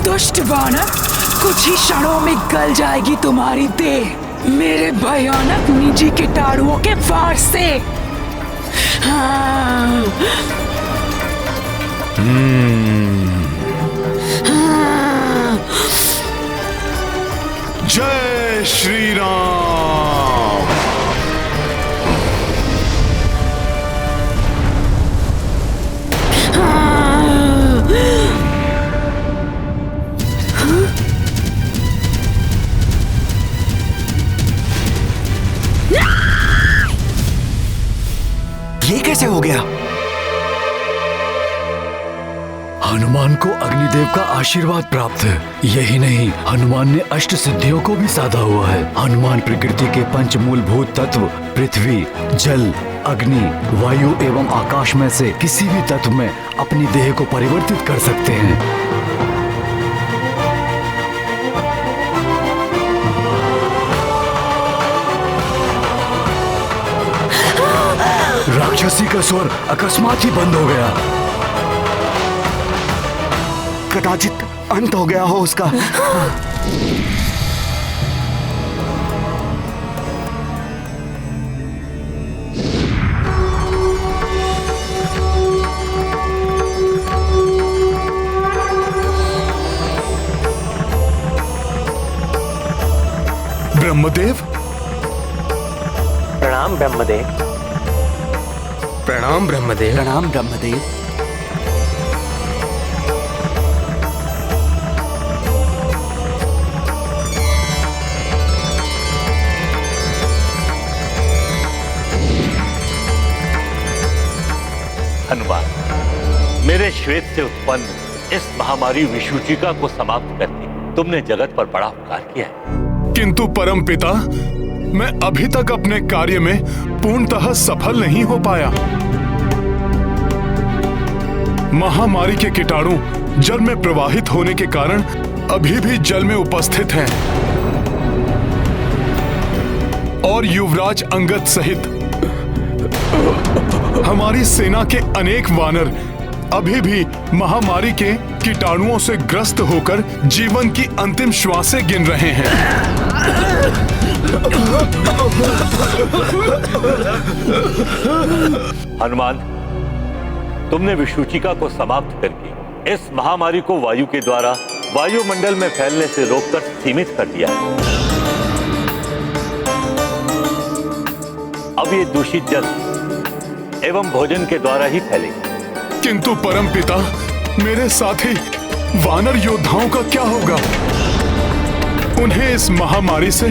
दुष्ट वानर, कुछ ही क्षणों में गल जाएगी तुम्हारी देह मेरे भयानक निजी कीटाणुओं के वार से। जय श्री राम। ये कैसे हो गया? हनुमान को अग्निदेव का आशीर्वाद प्राप्त है। यही नहीं, हनुमान ने अष्ट सिद्धियों को भी साधा हुआ है। हनुमान प्रकृति के पंच मूलभूत तत्व पृथ्वी, जल, अग्नि, वायु एवं आकाश में से किसी भी तत्व में अपनी देह को परिवर्तित कर सकते हैं। राक्षसी का स्वर अकस्मात ही बंद हो गया। कदाचित अंत हो गया हो उसका। ब्रह्मदेव। प्रणाम ब्रह्मदेव। प्रणाम ब्रह्मदेव। प्रणाम ब्रह्मदेव। हनुमान, मेरे श्वेत से उत्पन्न इस महामारी विषुचिका को समाप्त करके तुमने जगत पर बड़ा उपकार किया है। किंतु परम पिता, मैं अभी तक अपने कार्य में पूर्णतः सफल नहीं हो पाया। महामारी के कीटाणु जल में प्रवाहित होने के कारण अभी भी जल में उपस्थित हैं और युवराज अंगद सहित हमारी सेना के अनेक वानर अभी भी महामारी के कीटाणुओं से ग्रस्त होकर जीवन की अंतिम श्वासें गिन रहे हैं। हनुमान, तुमने विषूचिका को समाप्त करके इस महामारी को वायु के द्वारा वायुमंडल में फैलने से रोककर सीमित कर दिया है। अब ये दूषित जल एवं भोजन के द्वारा ही फैलेगी। किंतु परमपिता, मेरे साथी वानर योद्धाओं का क्या होगा? उन्हें इस महामारी से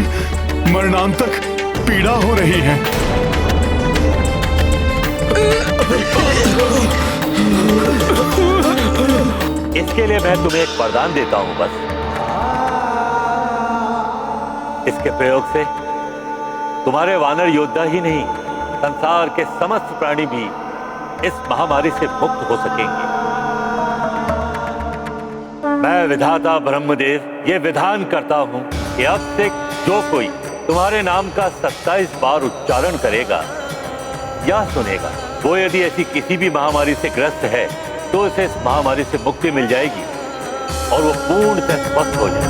मरणांतक पीड़ा हो रही है। इसके लिए मैं तुम्हें एक वरदान देता हूं बस। इसके प्रयोग से तुम्हारे वानर योद्धा ही नहीं, संसार के समस्त प्राणी भी इस महामारी से मुक्त हो सकेंगे। मैं विधाता ब्रह्मदेव ये विधान करता हूं कि अब से जो कोई तुम्हारे नाम का 27 बार उच्चारण करेगा या सुनेगा, वो यदि ऐसी किसी भी महामारी से ग्रस्त है तो उसे इस महामारी से मुक्ति मिल जाएगी और वो पूर्णतः स्वस्थ हो जाएगा।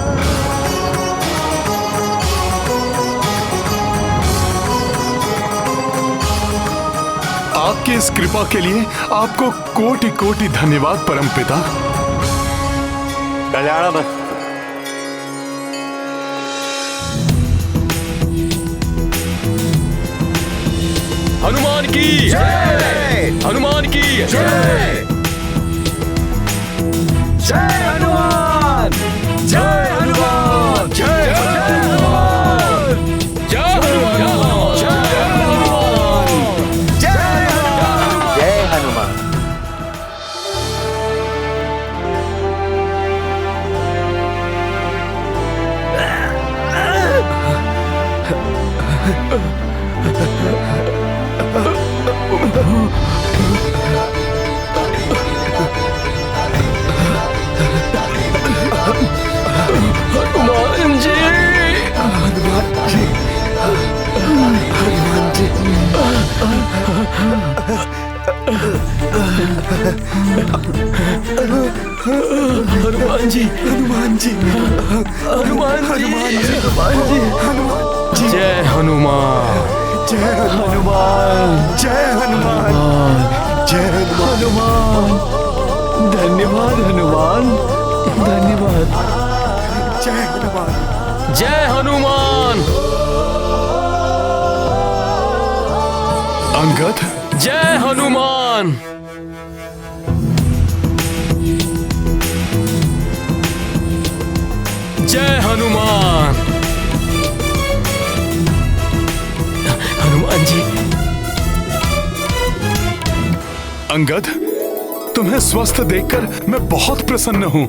आपकी इस कृपा के लिए आपको कोटि कोटि धन्यवाद परमपिता। कल्याणमस्तु। हनुमान की जय, हनुमान की जय, जय हनुमान, जय हनुमान, जय हनुमान, जय हनुमान, जय हनुमान। हनुमान जी, हनुमान जी, हनुमान जी, हनुमान जी, हनुमान जी, हनुमान जी, हनुमान जी, जय हनुमान, जय हनुमान, जय हनुमान, जय हनुमान, धन्यवाद हनुमान, धन्यवाद, जय हनुमान, जय हनुमान, अंगद, जय हनुमान, जय हनुमान, हनुमान जी। अंगद, तुम्हें स्वस्थ देखकर मैं बहुत प्रसन्न हूं।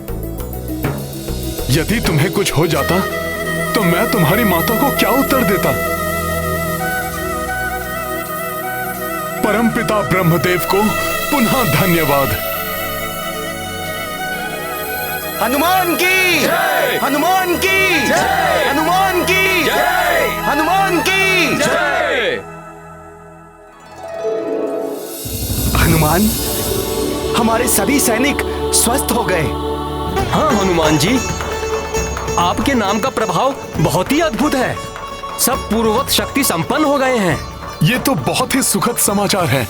यदि तुम्हें कुछ हो जाता तो मैं तुम्हारी माता को क्या उत्तर देता? परमपिता ब्रह्मदेव को पुनः धन्यवाद। हनुमान की जय, हनुमान की जय, हनुमान की जय, हनुमान की जय। हनुमान, हमारे सभी सैनिक स्वस्थ हो गए। हाँ हनुमान जी, आपके नाम का प्रभाव बहुत ही अद्भुत है। सब पूर्ववत शक्ति संपन्न हो गए हैं। ये तो बहुत ही सुखद समाचार है।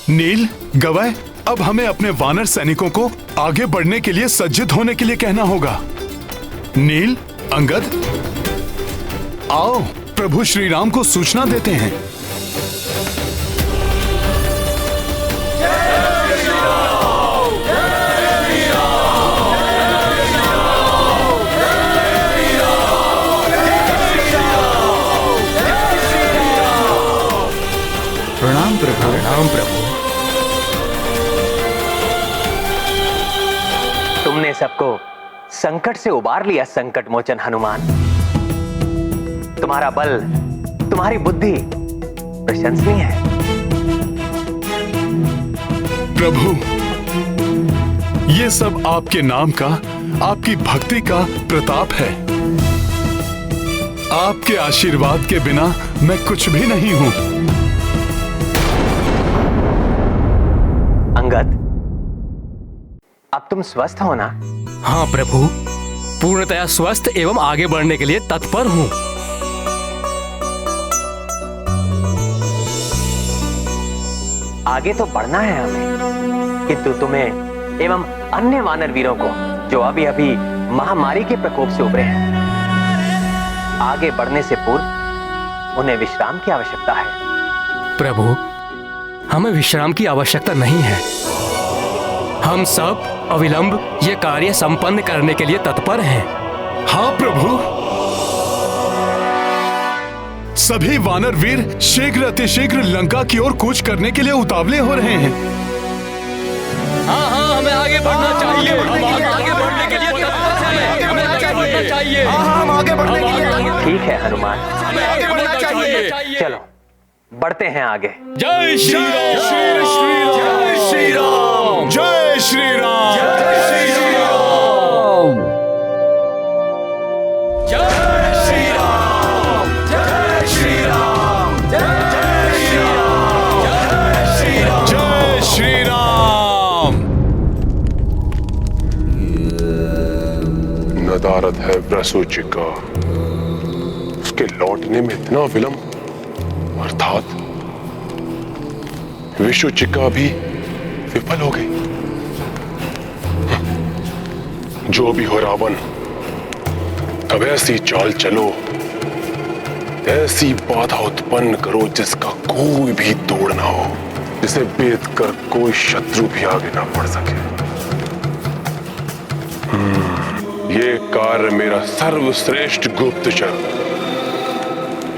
नील, गवय, अब हमें अपने वानर सैनिकों को आगे बढ़ने के लिए सज्जित होने के लिए कहना होगा। नील, अंगद, आओ प्रभु श्री राम को सूचना देते हैं। प्रणाम प्रभु, प्रणाम प्रभु। तुमने सबको संकट से उबार लिया संकट मोचन हनुमान। तुम्हारा बल, तुम्हारी बुद्धि प्रशंसनीय है। प्रभु, ये सब आपके नाम का, आपकी भक्ति का प्रताप है। आपके आशीर्वाद के बिना मैं कुछ भी नहीं हूं। अंगद, अब तुम स्वस्थ हो ना? हाँ प्रभु, पूर्णतया स्वस्थ एवं आगे बढ़ने के लिए तत्पर हूँ। आगे तो बढ़ना है हमें, किंतु तुम्हें एवं अन्य वानर वीरों को जो अभी अभी महामारी के प्रकोप से उबरे हैं, आगे बढ़ने से पूर्व उन्हें विश्राम की आवश्यकता है। प्रभु, हमें विश्राम की आवश्यकता नहीं है। हम सब अविलंब ये कार्य संपन्न करने के लिए तत्पर हैं। हाँ प्रभु। सभी वानर वीर शीघ्र अतिशीघ्र लंका की ओर कूच करने के लिए उतावले हो रहे हैं। हाँ हाँ, हमें आगे बढ़ना चाहिए। हम आगे बढ़ने के लिए तत्पर हैं। हमें आगे बढ़ना चाहिए। हाँ, हम आगे बढ़ने के लिए। ठीक है हनुमान, हमें आगे बढ़ना चाहिए। चलो बढ़ते हैं आगे। जय श्री राम। जय श्री राम। जय श्री राम। जय श्री राम। जय श्री राम। जय श्री राम। जय श्री राम। जय श्री राम। नदारद है वृषोचिका, उसके लौटने में इतना विलंब, अर्थात विषुचिका भी विफल हो गई। जो भी हो रावण, अब ऐसी चाल चलो, ऐसी बाधा उत्पन्न करो जिसका कोई भी तोड़ ना हो, जिसे भेद कर कोई शत्रु भी आगे ना बढ़ सके। ये कार्य मेरा सर्वश्रेष्ठ गुप्तचर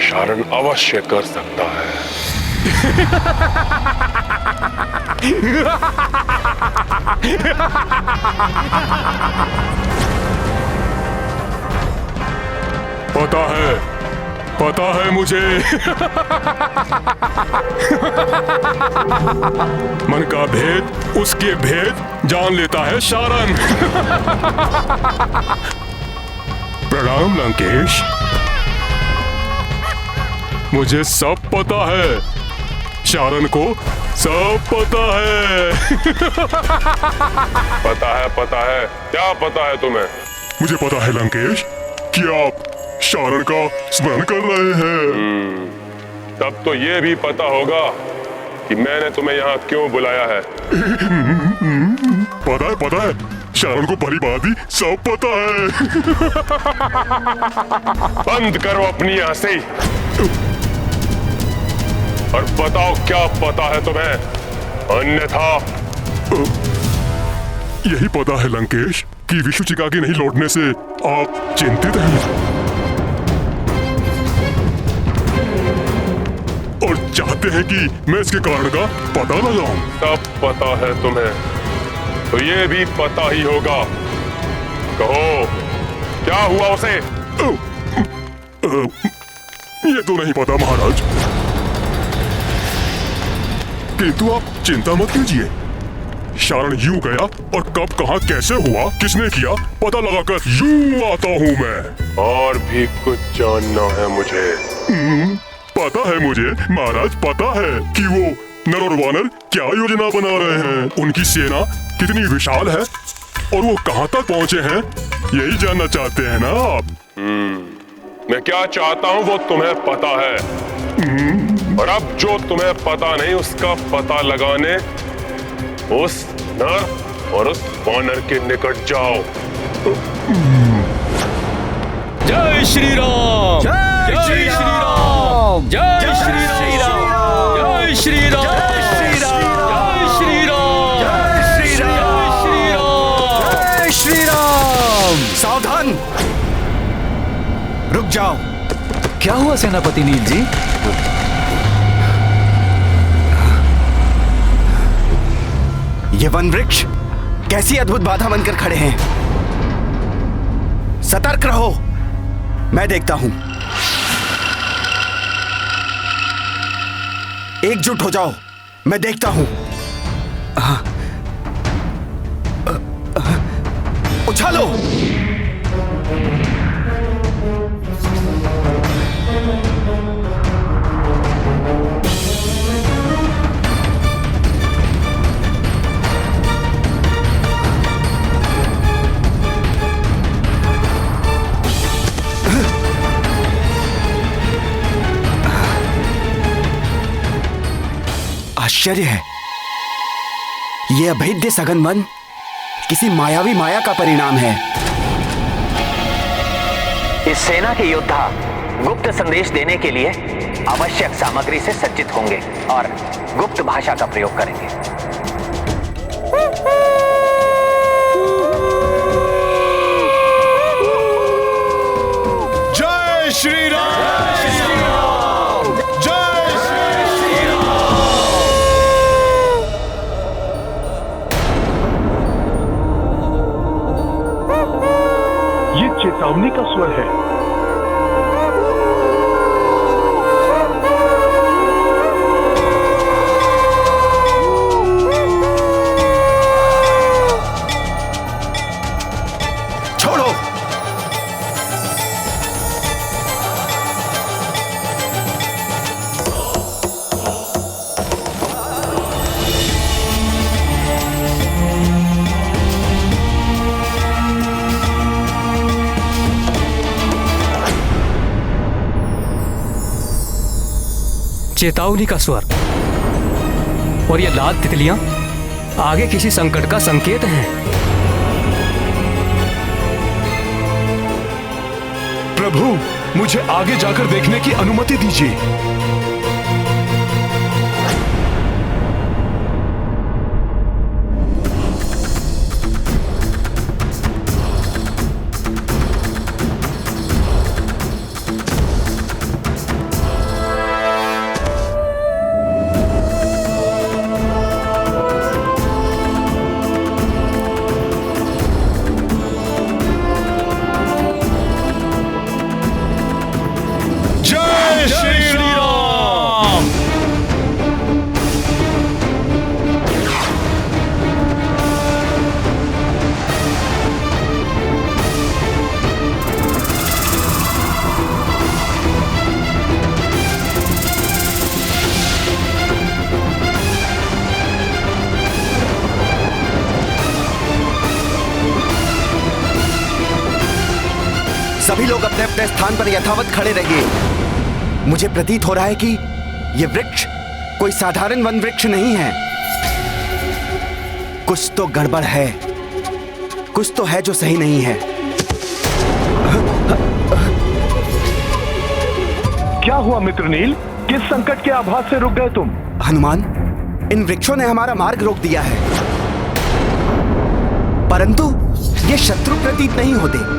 शारण अवश्य कर सकता है। पता है मुझे। मन का भेद उसके भेद जान लेता है शारण। प्रणाम लंकेश, मुझे सब पता है, शारण को सब पता है। पता है, क्या पता है तुम्हें? मुझे पता है लंकेश कि आप शारण का स्मरण कर रहे हैं। तब तो ये भी पता होगा कि मैंने तुम्हें यहाँ क्यों बुलाया है। पता है, शारण को भली भांति सब पता है। बंद करो अपनी हंसी और बताओ क्या पता है तुम्हें, अन्यथा। यही पता है लंकेश कि विषुचिका के नहीं लौटने से आप चिंतित हैं और चाहते हैं कि मैं इसके कारण का पता लगाऊं। तब पता है तुम्हें, तो ये भी पता ही होगा। कहो क्या हुआ उसे? ये तो नहीं पता महाराज, किंतु आप चिंता मत कीजिए। शारण यूं गया और कब कहां कैसे हुआ, किसने किया, पता लगाकर यूं आता हूं मैं। और भी कुछ जानना है मुझे। पता है मुझे महाराज, पता है कि वो नर और वानर क्या योजना बना रहे हैं, उनकी सेना कितनी विशाल है और वो कहां तक पहुंचे हैं, यही जानना चाहते हैं ना आप? मैं क्या चाहता हूं वो तुम्हें पता है, और अब जो तुम्हें पता नहीं उसका पता लगाने उस नर और उस वानर के निकट जाओ। जय श्री राम। जय श्री राम। जय श्री राम। जय श्री राम। जय श्री राम। जय श्री राम। जय श्री राम। जय श्री राम। सावधान, रुक जाओ। क्या हुआ सेनापति नील जी? ये वन वृक्ष कैसी अद्भुत बाधा बनकर खड़े हैं। सतर्क रहो, मैं देखता हूं। एकजुट हो जाओ, मैं देखता हूं। उछालो। आश्चर्य है, ये अभेद्य सघन वन किसी मायावी माया का परिणाम है। इस सेना के योद्धा गुप्त संदेश देने के लिए आवश्यक सामग्री से सज्जित होंगे और गुप्त भाषा का प्रयोग करेंगे। जय श्री राम, जय श्री राम, जय श्री राम। ये चेतावनी का स्वर है। चेतावनी का स्वर और ये लाल तितलियां आगे किसी संकट का संकेत हैं। प्रभु, मुझे आगे जाकर देखने की अनुमति दीजिए। सभी लोग अपने अपने स्थान पर यथावत खड़े रहिए। मुझे प्रतीत हो रहा है कि यह वृक्ष कोई साधारण वन वृक्ष नहीं है। कुछ तो गड़बड़ है, कुछ तो है जो सही नहीं है। क्या हुआ मित्र नील? किस संकट के आभास से रुक गए तुम? हनुमान, इन वृक्षों ने हमारा मार्ग रोक दिया है, परंतु ये शत्रु प्रतीत नहीं होते,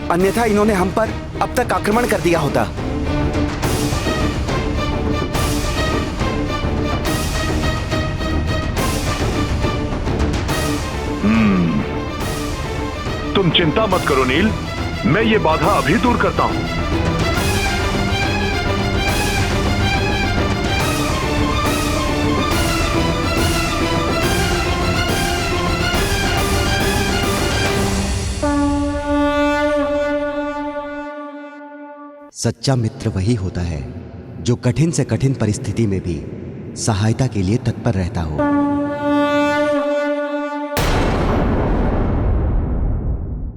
अन्यथा इन्होंने हम पर अब तक आक्रमण कर दिया होता। तुम चिंता मत करो नील, मैं ये बाधा अभी दूर करता हूं। सच्चा मित्र वही होता है जो कठिन से कठिन परिस्थिति में भी सहायता के लिए तत्पर रहता हो।